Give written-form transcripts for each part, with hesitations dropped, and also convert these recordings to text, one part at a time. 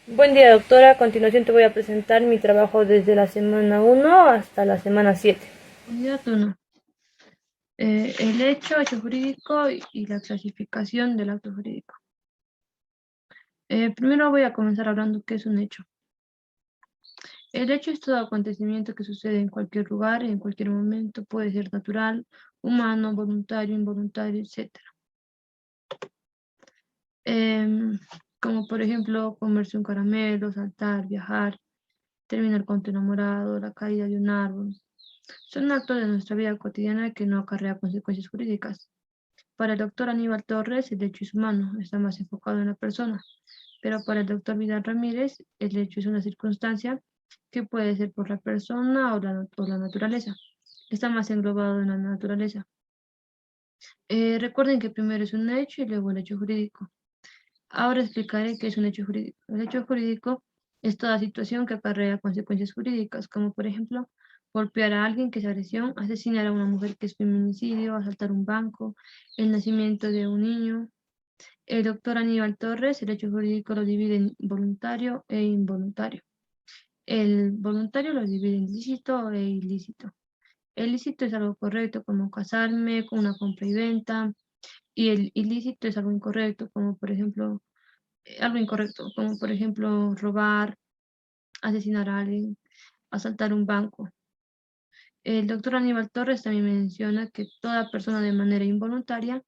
Buen día, doctora. A continuación te voy a presentar mi trabajo desde la semana 1 hasta la semana 7. Unidad 1. El hecho jurídico y la clasificación del acto jurídico. Primero voy a comenzar hablando qué es un hecho. El hecho es todo acontecimiento que sucede en cualquier lugar, en cualquier momento, puede ser natural, humano, voluntario, involuntario, etc. Como por ejemplo comerse un caramelo, saltar, viajar, terminar con tu enamorado, la caída de un árbol. Son actos de nuestra vida cotidiana que no acarrean consecuencias jurídicas. Para el doctor Aníbal Torres, el hecho es humano, está más enfocado en la persona, pero para el doctor Vidal Ramírez, el hecho es una circunstancia que puede ser por la persona o la naturaleza. Está más englobado en la naturaleza. Recuerden que primero es un hecho y luego el hecho jurídico. Ahora explicaré qué es un hecho jurídico. El hecho jurídico es toda situación que acarrea consecuencias jurídicas, como por ejemplo golpear a alguien que es agresión, asesinar a una mujer que es feminicidio, asaltar un banco, el nacimiento de un niño. El doctor Aníbal Torres, el hecho jurídico lo divide en voluntario e involuntario. El voluntario lo divide en lícito e ilícito. El lícito es algo correcto, como casarme, con una compra y venta, y el ilícito es algo incorrecto, como por ejemplo, robar, asesinar a alguien, asaltar un banco. El doctor Aníbal Torres también menciona que toda persona de manera involuntaria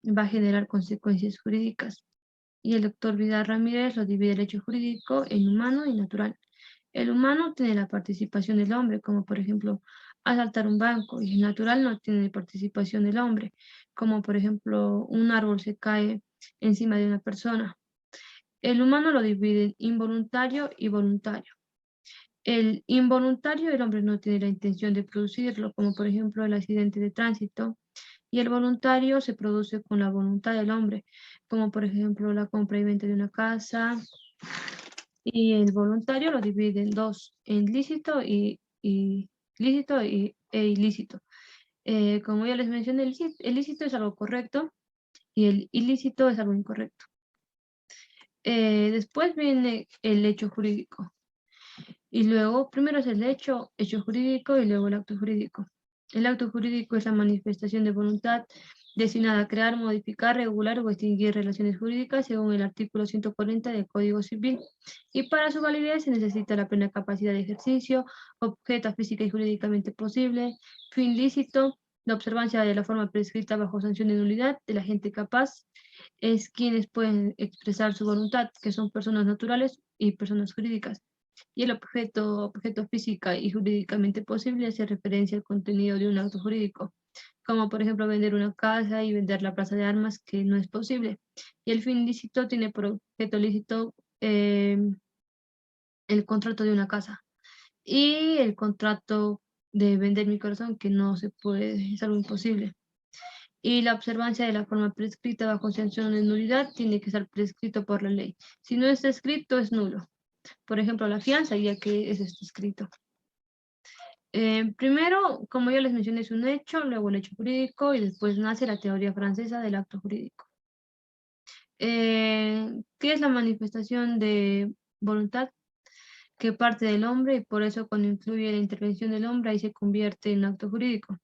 va a generar consecuencias jurídicas. Y el doctor Vidal Ramírez lo divide el hecho jurídico en humano y natural. El humano tiene la participación del hombre, como por ejemplo asaltar un banco, y el natural no tiene participación del hombre, como por ejemplo un árbol se cae encima de una persona. El humano lo divide en involuntario y voluntario. El involuntario, el hombre no tiene la intención de producirlo, como por ejemplo el accidente de tránsito, y el voluntario se produce con la voluntad del hombre, como por ejemplo la compra y venta de una casa, y el voluntario lo divide en dos, en e ilícito. Como ya les mencioné, el lícito es algo correcto y el ilícito es algo incorrecto. Después viene el hecho jurídico. Y luego, primero es el hecho jurídico y luego el acto jurídico. El acto jurídico es la manifestación de voluntad destinada a crear, modificar, regular o extinguir relaciones jurídicas según el artículo 140 del Código Civil. Y para su validez se necesita la plena capacidad de ejercicio, objeto física y jurídicamente posible, fin lícito, la observancia de la forma prescrita bajo sanción de nulidad de la gente capaz, es quienes pueden expresar su voluntad, que son personas naturales y personas jurídicas. Y el objeto física y jurídicamente posible hace referencia al contenido de un acto jurídico, como por ejemplo vender una casa y vender la plaza de armas, que no es posible. Y el fin lícito tiene por objeto lícito el contrato de una casa. Y el contrato de vender mi corazón, que no se puede, es algo imposible. Y la observancia de la forma prescrita bajo sanción de nulidad tiene que estar prescrito por la ley. Si no está escrito, es nulo. Por ejemplo, la fianza, ya que eso está escrito. Primero, como ya les mencioné, es un hecho, luego el hecho jurídico y después nace la teoría francesa del acto jurídico. ¿Qué es la manifestación de voluntad? Que parte del hombre y por eso cuando incluye la intervención del hombre ahí se convierte en acto jurídico.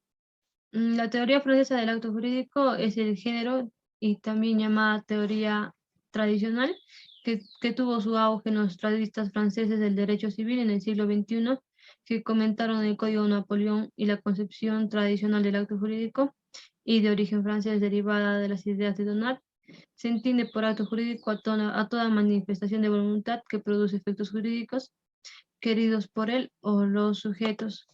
La teoría francesa del acto jurídico es el género y también llamada teoría tradicional que tuvo su auge en los tradistas franceses del derecho civil en el siglo XXI, que comentaron el Código Napoleón y la concepción tradicional del acto jurídico y de origen francés derivada de las ideas de Donat. Se entiende por acto jurídico a toda manifestación de voluntad que produce efectos jurídicos queridos por él o los sujetos.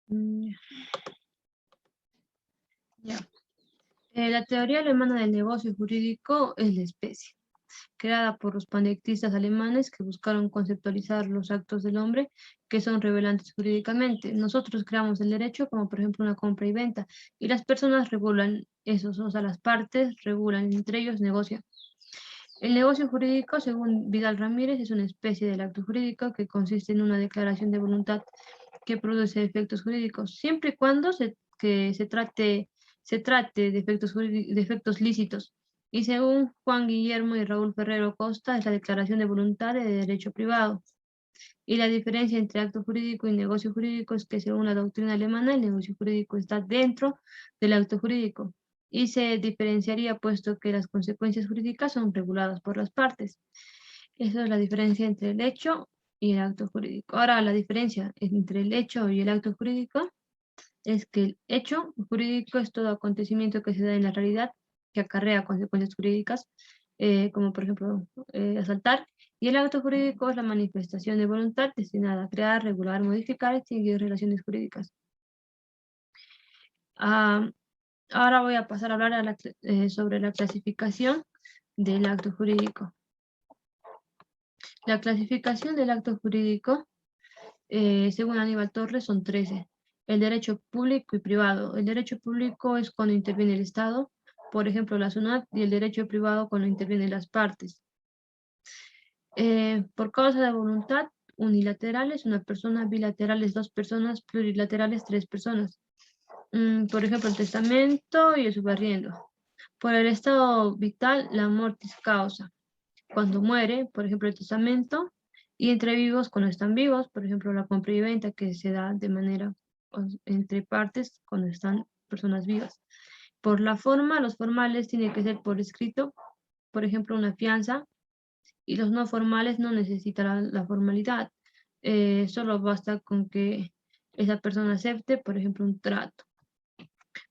Mm, Ya. La teoría alemana del negocio jurídico es la especie, creada por los paneptistas alemanes que buscaron conceptualizar los actos del hombre que son revelantes jurídicamente. Nosotros creamos el derecho como por ejemplo una compra y venta y las personas regulan esos, o sea, las partes regulan entre ellos negocio. El negocio jurídico, según Vidal Ramírez, es una especie del acto jurídico que consiste en una declaración de voluntad que produce efectos jurídicos, siempre y cuando se trate de efectos lícitos. Y según Juan Guillermo y Raúl Ferrero Costa, es la declaración de voluntad de derecho privado. Y la diferencia entre acto jurídico y negocio jurídico es que según la doctrina alemana, el negocio jurídico está dentro del acto jurídico y se diferenciaría puesto que las consecuencias jurídicas son reguladas por las partes. Esa es la diferencia entre el hecho y el acto jurídico. Ahora, la diferencia entre el hecho y el acto jurídico es que el hecho jurídico es todo acontecimiento que se da en la realidad que acarrea consecuencias jurídicas, como por ejemplo asaltar, y el acto jurídico es la manifestación de voluntad destinada a crear, regular, modificar, extinguir relaciones jurídicas. Ah, ahora voy a pasar a hablar sobre la clasificación del acto jurídico. La clasificación del acto jurídico, según Aníbal Torres, son 13. El derecho público y privado. El derecho público es cuando interviene el Estado, por ejemplo, la SUNAT, y el derecho privado cuando intervienen las partes. Por causa de voluntad, unilaterales, una persona, bilaterales, 2 personas, plurilaterales, 3 personas. Por ejemplo, el testamento y el subarriendo. Por el estado vital, la mortis causa. Cuando muere, por ejemplo, el testamento, y entre vivos cuando están vivos, por ejemplo, la compra y venta que se da de manera entre partes cuando están personas vivas. Por la forma, los formales tienen que ser por escrito, por ejemplo, una fianza, y los no formales no necesitan la formalidad. Solo basta con que esa persona acepte, por ejemplo, un trato.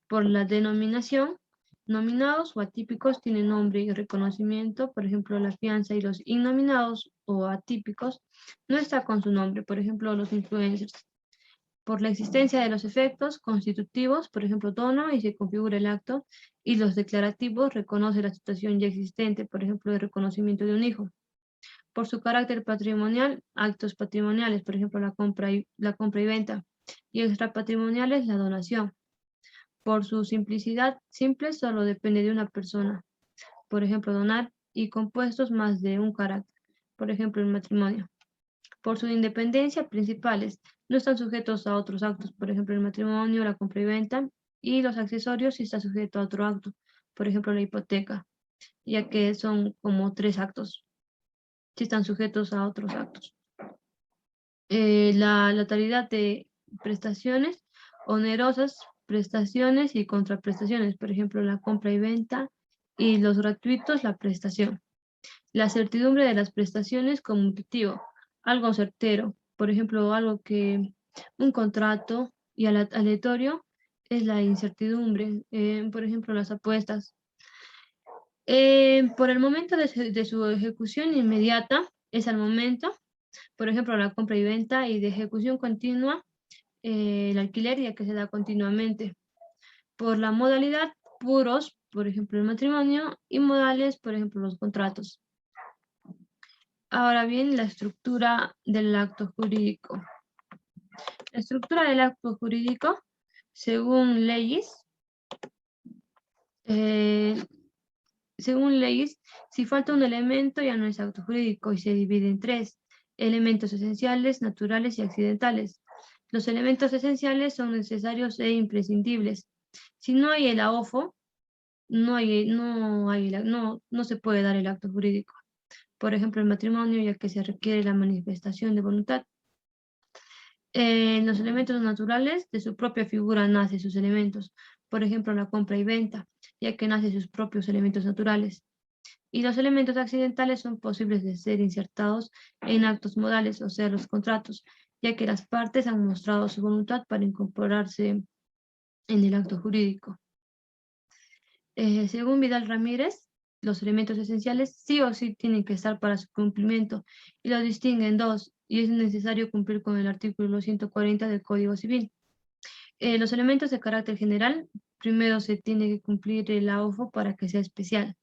Por la denominación, nominados o atípicos tienen nombre y reconocimiento, por ejemplo, la fianza, y los innominados o atípicos no está con su nombre, por ejemplo, los influencers. Por la existencia de los efectos constitutivos, por ejemplo, tono y se configura el acto, y los declarativos reconoce la situación ya existente, por ejemplo, el reconocimiento de un hijo. Por su carácter patrimonial, actos patrimoniales, por ejemplo, la compra y venta, y extrapatrimoniales, la donación. Por su simplicidad, simple solo depende de una persona, por ejemplo, donar, y compuestos más de un carácter, por ejemplo, el matrimonio. Por su independencia, principales, no están sujetos a otros actos, por ejemplo, el matrimonio, la compra y venta, y los accesorios sí está sujeto a otro acto, por ejemplo, la hipoteca, ya que son como 3 actos, sí están sujetos a otros actos. La totalidad de prestaciones onerosas, prestaciones y contraprestaciones, por ejemplo, la compra y venta, y los gratuitos, la prestación. La certidumbre de las prestaciones conmutativo, algo certero, por ejemplo, algo que un contrato, y aleatorio es la incertidumbre, por ejemplo, las apuestas. Por el momento de su ejecución inmediata, es al momento, por ejemplo, la compra y venta, y de ejecución continua, el alquiler, ya que se da continuamente. Por la modalidad, puros, por ejemplo, el matrimonio, y modales, por ejemplo, los contratos. Ahora bien, la estructura del acto jurídico. La estructura del acto jurídico, según leyes, si falta un elemento ya no es acto jurídico y se divide en 3: elementos esenciales, naturales y accidentales. Los elementos esenciales son necesarios e imprescindibles. Si no hay el AOFO, no se puede dar el acto jurídico. Por ejemplo, el matrimonio, ya que se requiere la manifestación de voluntad. Los elementos naturales, de su propia figura nace sus elementos. Por ejemplo, la compra y venta, ya que nace sus propios elementos naturales. Y los elementos accidentales son posibles de ser insertados en actos modales, o sea, los contratos, ya que las partes han mostrado su voluntad para incorporarse en el acto jurídico. Según Vidal Ramírez, los elementos esenciales sí o sí tienen que estar para su cumplimiento, y lo distingue en 2, y es necesario cumplir con el artículo 140 del Código Civil. Los elementos de carácter general, primero se tiene que cumplir el AOFO para que sea especial.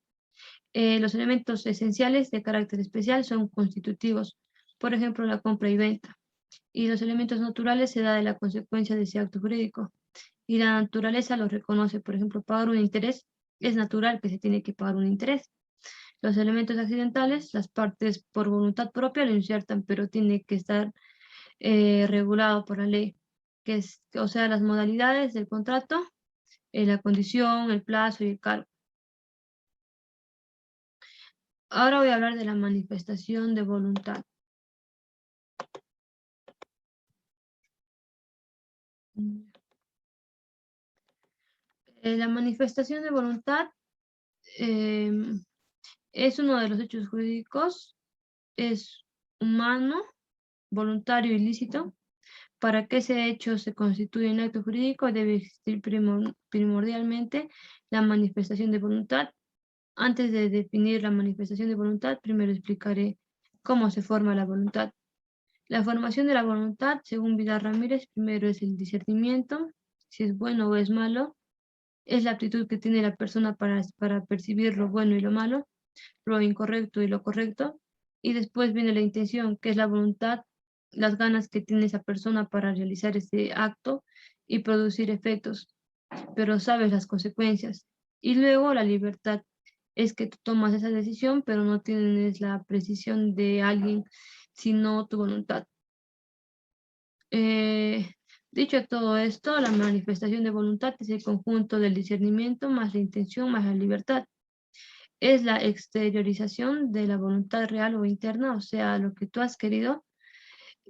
Los elementos esenciales de carácter especial son constitutivos, por ejemplo, la compra y venta. Y los elementos naturales se da de la consecuencia de ese acto jurídico. Y la naturaleza los reconoce, por ejemplo, pagar un interés, es natural que se tiene que pagar un interés. Los elementos accidentales, las partes por voluntad propia lo insertan, pero tiene que estar regulado por la ley, o sea, las modalidades del contrato, la condición, el plazo y el cargo. Ahora voy a hablar de la manifestación de voluntad. La manifestación de voluntad es uno de los hechos jurídicos, es humano, voluntario y lícito. Para que ese hecho se constituya un acto jurídico debe existir primordialmente la manifestación de voluntad. Antes de definir la manifestación de voluntad, primero explicaré cómo se forma la voluntad. La formación de la voluntad, según Vidal Ramírez, primero es el discernimiento, si es bueno o es malo, es la aptitud que tiene la persona para percibir lo bueno y lo malo, lo incorrecto y lo correcto, y después viene la intención, que es la voluntad, las ganas que tiene esa persona para realizar ese acto y producir efectos, pero sabes las consecuencias. Y luego la libertad, es que tú tomas esa decisión, pero no tienes la precisión de alguien, sino tu voluntad. Dicho todo esto, la manifestación de voluntad es el conjunto del discernimiento más la intención más la libertad. Es la exteriorización de la voluntad real o interna, o sea, lo que tú has querido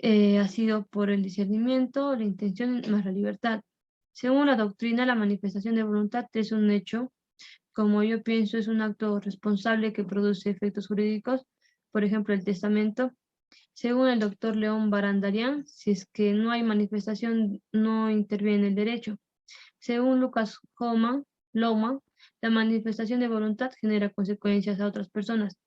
ha sido por el discernimiento, la intención más la libertad. Según la doctrina, la manifestación de voluntad es un hecho, como yo pienso, es un acto responsable que produce efectos jurídicos, por ejemplo, el testamento. Según el doctor León Barandarian, si es que no hay manifestación, no interviene el derecho. Según Lucas Loma, la manifestación de voluntad genera consecuencias a otras personas.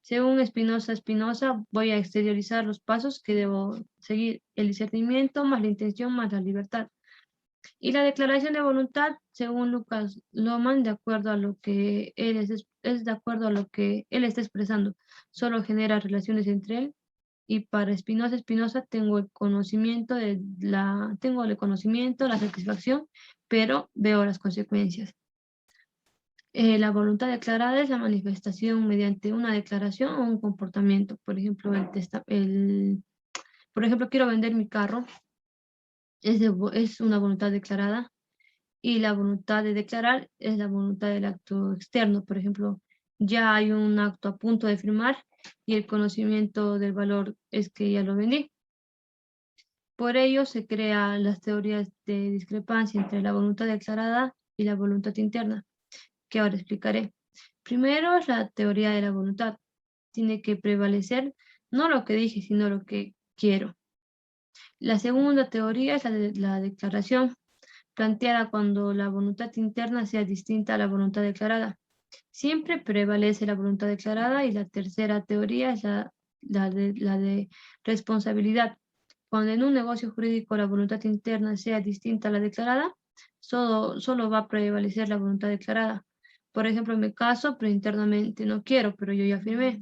Según Espinosa, voy a exteriorizar los pasos que debo seguir, el discernimiento más la intención más la libertad. Y la declaración de voluntad, según Lucas Loman, de acuerdo a lo que él es de acuerdo a lo que él está expresando, solo genera relaciones entre él. Y para Espinosa tengo el conocimiento la satisfacción, pero veo las consecuencias. La voluntad declarada es la manifestación mediante una declaración o un comportamiento. Por ejemplo, por ejemplo, quiero vender mi carro, es una voluntad declarada, y la voluntad de declarar es la voluntad del acto externo. Por ejemplo, ya hay un acto a punto de firmar y el conocimiento del valor es que ya lo vendí. Por ello se crean las teorías de discrepancia entre la voluntad declarada y la voluntad interna, que ahora explicaré. Primero es la teoría de la voluntad. Tiene que prevalecer no lo que dije, sino lo que quiero. La segunda teoría es la de la declaración, planteada cuando la voluntad interna sea distinta a la voluntad declarada. Siempre prevalece la voluntad declarada. Y la tercera teoría es la de responsabilidad. Cuando en un negocio jurídico la voluntad interna sea distinta a la declarada, solo va a prevalecer la voluntad declarada. Por ejemplo, me caso, pero internamente no quiero, pero yo ya firmé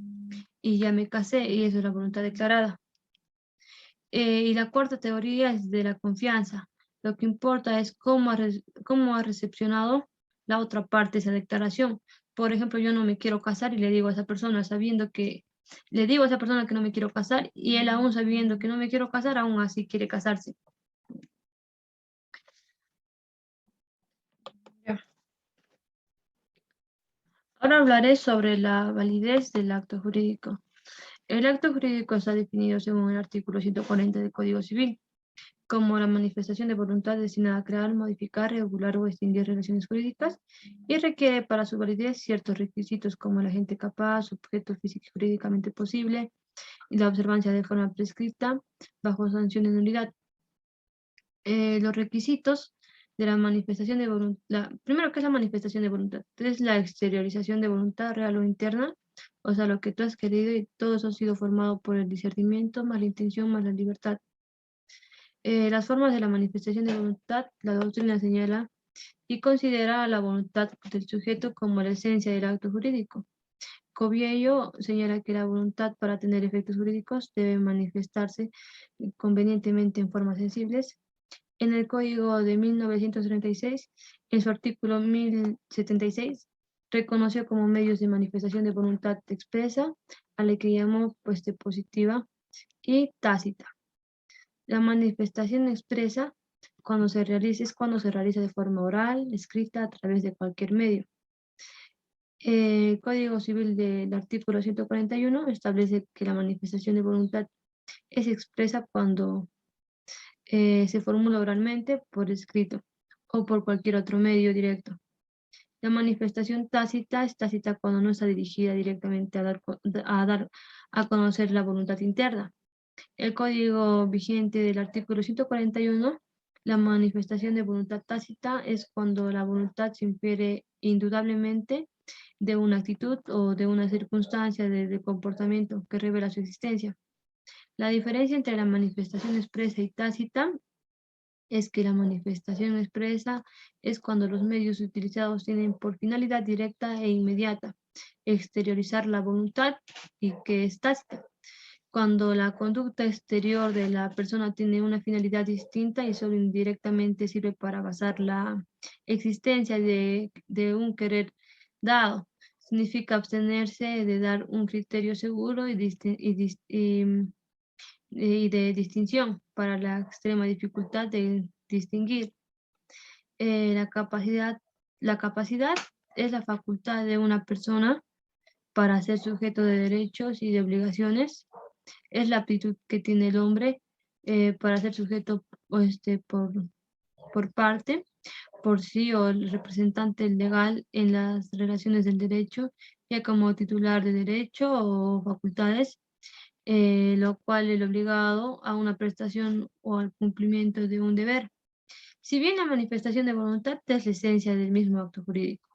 y ya me casé y eso es la voluntad declarada. Y la cuarta teoría es de la confianza. Lo que importa es cómo ha recepcionado la otra parte esa declaración. Por ejemplo, yo no me quiero casar y le digo a esa persona le digo a esa persona que no me quiero casar y él aún sabiendo que no me quiero casar, aún así quiere casarse. Ya. Ahora hablaré sobre la validez del acto jurídico. El acto jurídico está definido según el artículo 140 del Código Civil como la manifestación de voluntad destinada a crear, modificar, regular o extinguir relaciones jurídicas y requiere para su validez ciertos requisitos como el agente capaz, objeto físico y jurídicamente posible y la observancia de forma prescrita bajo sanción de nulidad. Los requisitos de la manifestación de voluntad, primero, ¿qué es la manifestación de voluntad? Es la exteriorización de voluntad real o interna, o sea, lo que tú has querido y todo eso ha sido formado por el discernimiento más la intención más la libertad. Las formas de la manifestación de voluntad, la doctrina señala y considera la voluntad del sujeto como la esencia del acto jurídico. Coviello señala que la voluntad para tener efectos jurídicos debe manifestarse convenientemente en formas sensibles. En el Código de 1936, en su artículo 1076, reconoció como medios de manifestación de voluntad expresa a la que llamó puesta positiva y tácita. La manifestación expresa es cuando se realiza de forma oral, escrita, a través de cualquier medio. El Código Civil del artículo 141 establece que la manifestación de voluntad es expresa cuando se formula oralmente, por escrito o por cualquier otro medio directo. La manifestación tácita es tácita cuando no está dirigida directamente dar a conocer la voluntad interna. El código vigente del artículo 141, la manifestación de voluntad tácita es cuando la voluntad se infiere indudablemente de una actitud o de una circunstancia de comportamiento que revela su existencia. La diferencia entre la manifestación expresa y tácita es que la manifestación expresa es cuando los medios utilizados tienen por finalidad directa e inmediata exteriorizar la voluntad y que es tácita, cuando la conducta exterior de la persona tiene una finalidad distinta y solo indirectamente sirve para basar la existencia de un querer dado. Significa abstenerse de dar un criterio seguro y de distinción para la extrema dificultad de distinguir. La capacidad es la facultad de una persona para ser sujeto de derechos y de obligaciones. Es la aptitud que tiene el hombre para ser sujeto por parte, por sí o el representante legal en las relaciones del derecho, ya como titular de derecho o facultades, lo cual es obligado a una prestación o al cumplimiento de un deber. Si bien la manifestación de voluntad es la esencia del mismo acto jurídico,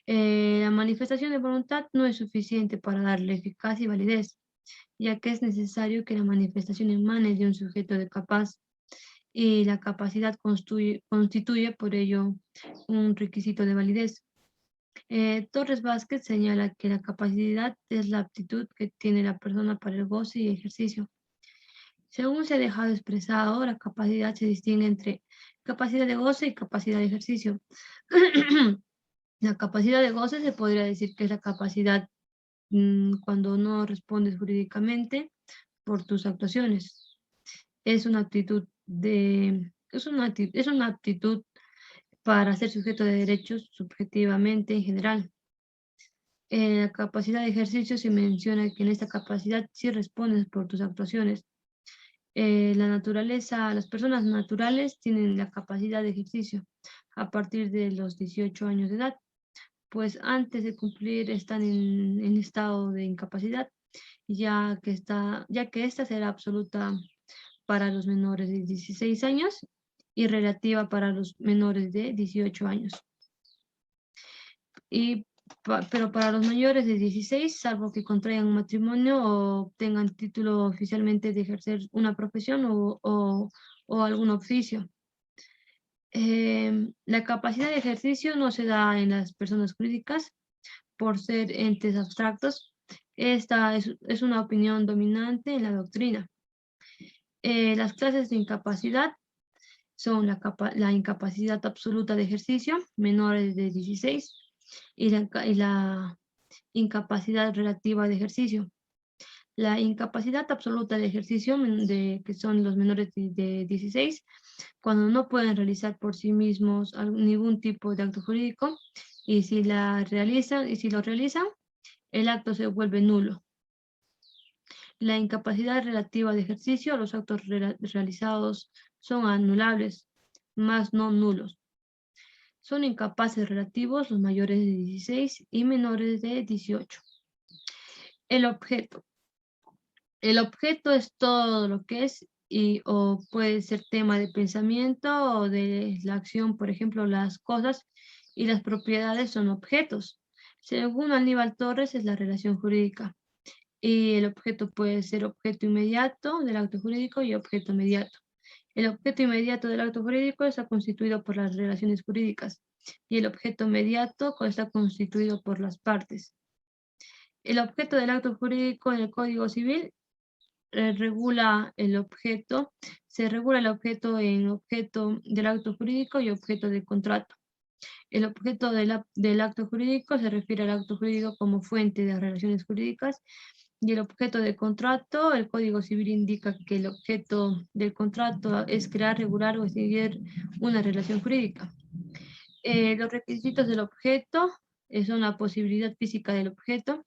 la manifestación de voluntad no es suficiente para darle eficacia y validez, ya que es necesario que la manifestación emane de un sujeto de capaz y la capacidad constituye por ello un requisito de validez. Torres Vázquez señala que la capacidad es la aptitud que tiene la persona para el goce y ejercicio. Según se ha dejado expresado, la capacidad se distingue entre capacidad de goce y capacidad de ejercicio. La capacidad de goce se podría decir que es la capacidad cuando no respondes jurídicamente por tus actuaciones. Es una es una aptitud para ser sujeto de derechos subjetivamente en general. En la capacidad de ejercicio se menciona que en esta capacidad sí respondes por tus actuaciones. Las personas naturales tienen la capacidad de ejercicio a partir de los 18 años de edad, pues antes de cumplir están en estado de incapacidad, ya que esta será absoluta para los menores de 16 años y relativa para los menores de 18 años. Pero para los mayores de 16, salvo que contraigan un matrimonio o tengan título oficialmente de ejercer una profesión o algún oficio. La capacidad de ejercicio no se da en las personas jurídicas por ser entes abstractos. Esta es una opinión dominante en la doctrina. Las clases de incapacidad son la incapacidad absoluta de ejercicio, menores de 16, y la incapacidad relativa de ejercicio. La incapacidad absoluta de ejercicio, que son los menores de 16, cuando no pueden realizar por sí mismos ningún tipo de acto jurídico, y si lo realizan, el acto se vuelve nulo. La incapacidad relativa de ejercicio, los actos realizados son anulables, más no nulos. Son incapaces relativos los mayores de 16 y menores de 18. El objeto. El objeto es todo lo que es o puede ser tema de pensamiento o de la acción, por ejemplo, las cosas y las propiedades son objetos. Según Aníbal Torres, es la relación jurídica. Y el objeto puede ser objeto inmediato del acto jurídico y objeto mediato. El objeto inmediato del acto jurídico está constituido por las relaciones jurídicas y el objeto mediato está constituido por las partes. El objeto del acto jurídico en el Código Civil se regula el objeto en objeto del acto jurídico y objeto de contrato. El objeto del acto jurídico se refiere al acto jurídico como fuente de relaciones jurídicas y el objeto de contrato, el Código Civil indica que el objeto del contrato es crear, regular o extinguir una relación jurídica. Los requisitos del objeto son la posibilidad física del objeto,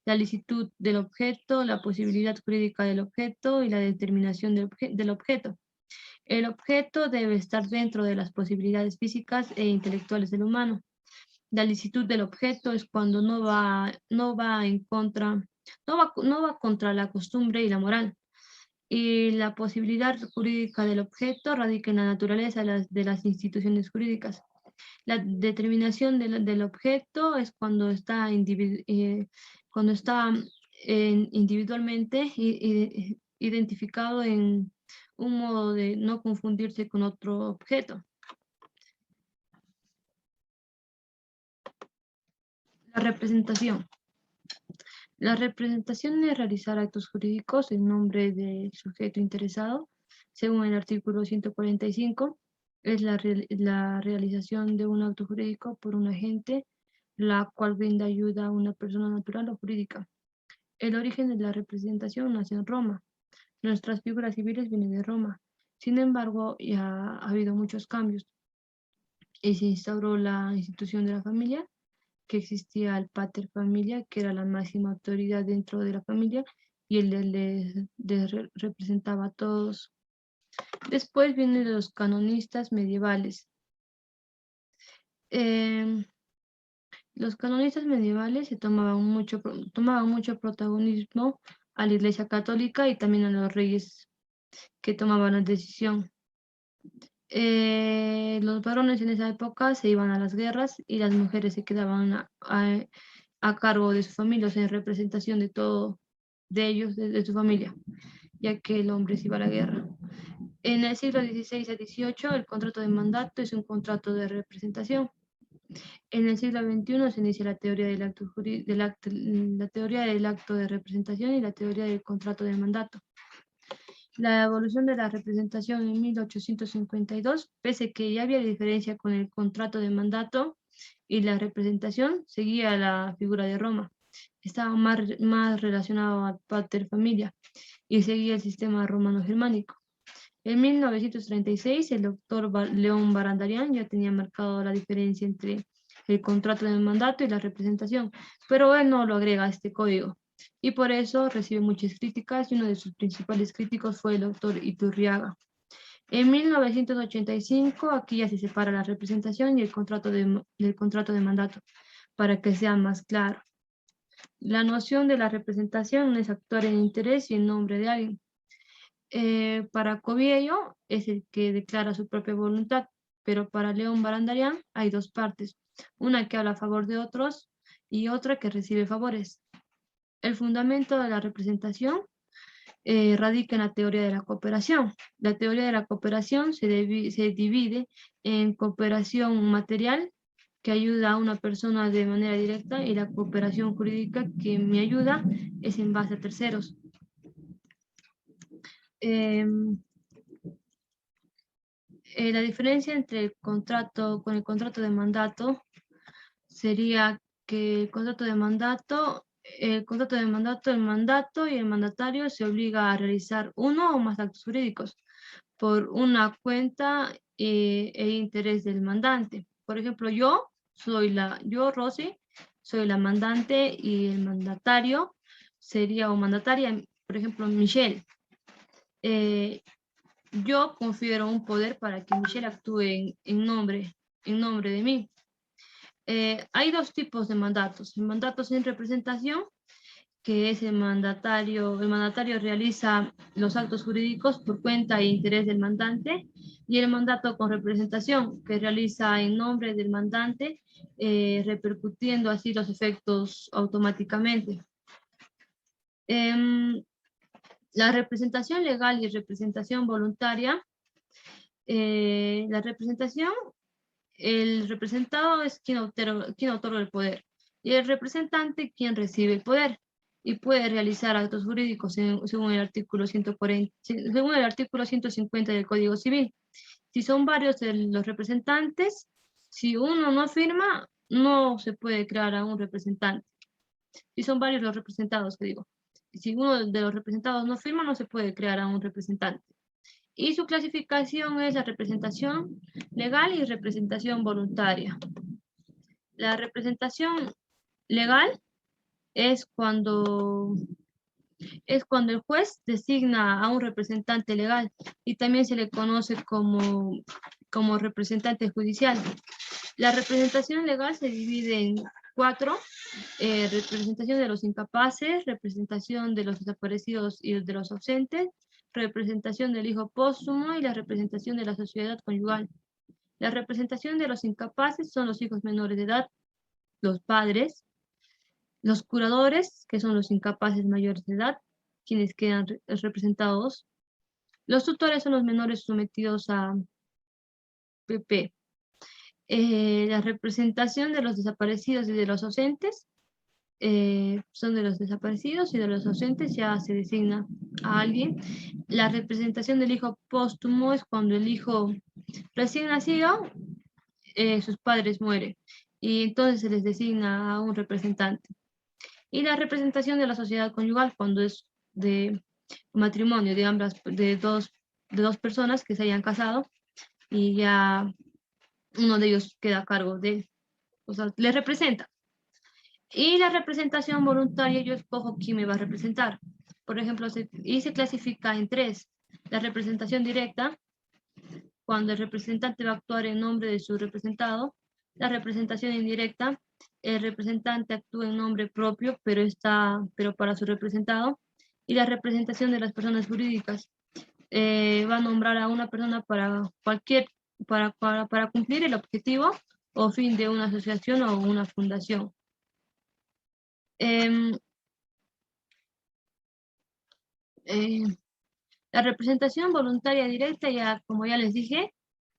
la licitud del objeto, la posibilidad jurídica del objeto y la determinación del objeto. El objeto debe estar dentro de las posibilidades físicas e intelectuales del humano. La licitud del objeto es cuando no va contra la costumbre y la moral. Y la posibilidad jurídica del objeto radica en la naturaleza de las instituciones jurídicas. La determinación del objeto es cuando está, individualmente identificado en un modo de no confundirse con otro objeto. La representación. La representación es realizar actos jurídicos en nombre del sujeto interesado, según el artículo 145. Es la realización de un acto jurídico por un agente, la cual brinda ayuda a una persona natural o jurídica. El origen de la representación nació en Roma. Nuestras figuras civiles vienen de Roma. Sin embargo, ya ha habido muchos cambios y se instauró la institución de la familia, que existía el pater familia, que era la máxima autoridad dentro de la familia, y él representaba a todos. Después vienen los canonistas medievales. Los canonistas medievales se tomaban mucho protagonismo a la Iglesia Católica y también a los reyes que tomaban la decisión. Los varones en esa época se iban a las guerras y las mujeres se quedaban a cargo de su familia, o sea, en representación de todo, de ellos, de su familia, ya que el hombre se iba a la guerra. En el siglo XVI a XVIII, el contrato de mandato es un contrato de representación. En el siglo XXI se inicia la teoría la teoría del acto de representación y la teoría del contrato de mandato. La evolución de la representación en 1852, pese que ya había diferencia con el contrato de mandato y la representación, seguía la figura de Roma. Estaba más relacionado al pater familia y seguía el sistema romano-germánico. En 1936, el doctor León Barandarian ya tenía marcado la diferencia entre el contrato de mandato y la representación, pero él no lo agrega a este código, y por eso recibe muchas críticas, y uno de sus principales críticos fue el doctor Iturriaga. En 1985, aquí ya se separa la representación y el contrato de mandato, para que sea más claro. La noción de la representación es actuar en interés y en nombre de alguien. Para Coviello es el que declara su propia voluntad, pero para León Barandarian hay dos partes, una que habla a favor de otros y otra que recibe favores. El fundamento de la representación radica en la teoría de la cooperación. La teoría de la cooperación se divide en cooperación material, que ayuda a una persona de manera directa, y la cooperación jurídica, que me ayuda, es en base a terceros. La diferencia entre el contrato de mandato sería que el contrato de mandato, el mandato y el mandatario se obliga a realizar uno o más actos jurídicos por una cuenta e interés del mandante. Por ejemplo, yo, Rosy, soy la mandante, y el mandatario sería, o mandataria, por ejemplo, Michelle. Yo confiero un poder para que Michelle actúe en nombre de mí. Hay dos tipos de mandatos. El mandato sin representación, que es el mandatario realiza los actos jurídicos por cuenta e interés del mandante, y el mandato con representación, que realiza en nombre del mandante, repercutiendo así los efectos automáticamente. La representación legal y representación voluntaria. La representación, el representado es quien otorga el poder, y el representante quien recibe el poder, y puede realizar actos jurídicos según el artículo 150 del Código Civil. Si son varios de los representantes, si uno no firma, no se puede crear a un representante. Si son varios los representados, que digo. Si uno de los representados no firma, no se puede crear a un representante. Y su clasificación es la representación legal y representación voluntaria. La representación legal es cuando el juez designa a un representante legal y también se le conoce como representante judicial. La representación legal se divide en 4: representación de los incapaces, representación de los desaparecidos y de los ausentes, representación del hijo póstumo y la representación de la sociedad conyugal. La representación de los incapaces son los hijos menores de edad, los padres, los curadores, que son los incapaces mayores de edad, quienes quedan representados. Los tutores son los menores sometidos a PP. La representación de los desaparecidos y de los ausentes son de los desaparecidos y de los ausentes ya se designa a alguien. La representación del hijo póstumo es cuando el hijo recién nacido, sus padres mueren y entonces se les designa a un representante. Y la representación de la sociedad conyugal cuando es de matrimonio de dos personas que se hayan casado y ya uno de ellos queda a cargo de, o sea, le representa. Y la representación voluntaria, yo escojo quién me va a representar. Por ejemplo, se clasifica en 3. La representación directa, cuando el representante va a actuar en nombre de su representado. La representación indirecta, el representante actúa en nombre propio, pero para su representado. Y la representación de las personas jurídicas, va a nombrar a una persona para cumplir el objetivo o fin de una asociación o una fundación. Em, La representación voluntaria directa, ya como ya les dije,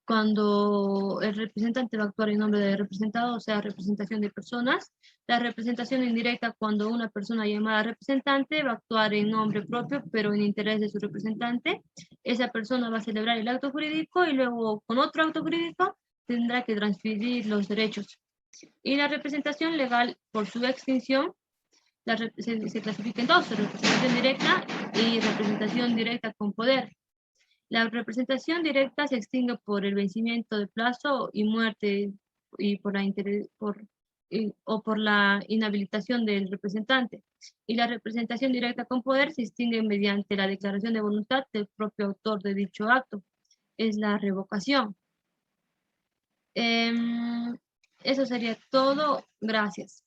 cuando el representante va a actuar en nombre del representado, o sea, representación de personas. La representación indirecta, cuando una persona llamada representante va a actuar en nombre propio, pero en interés de su representante. Esa persona va a celebrar el acto jurídico y luego con otro acto jurídico tendrá que transferir los derechos. Y la representación legal, por su extinción, se clasifica en 2: representación directa y representación directa con poder. La representación directa se extingue por el vencimiento de plazo y muerte y por la inhabilitación del representante. Y la representación directa con poder se extingue mediante la declaración de voluntad del propio autor de dicho acto. Es la revocación. Eso sería todo. Gracias.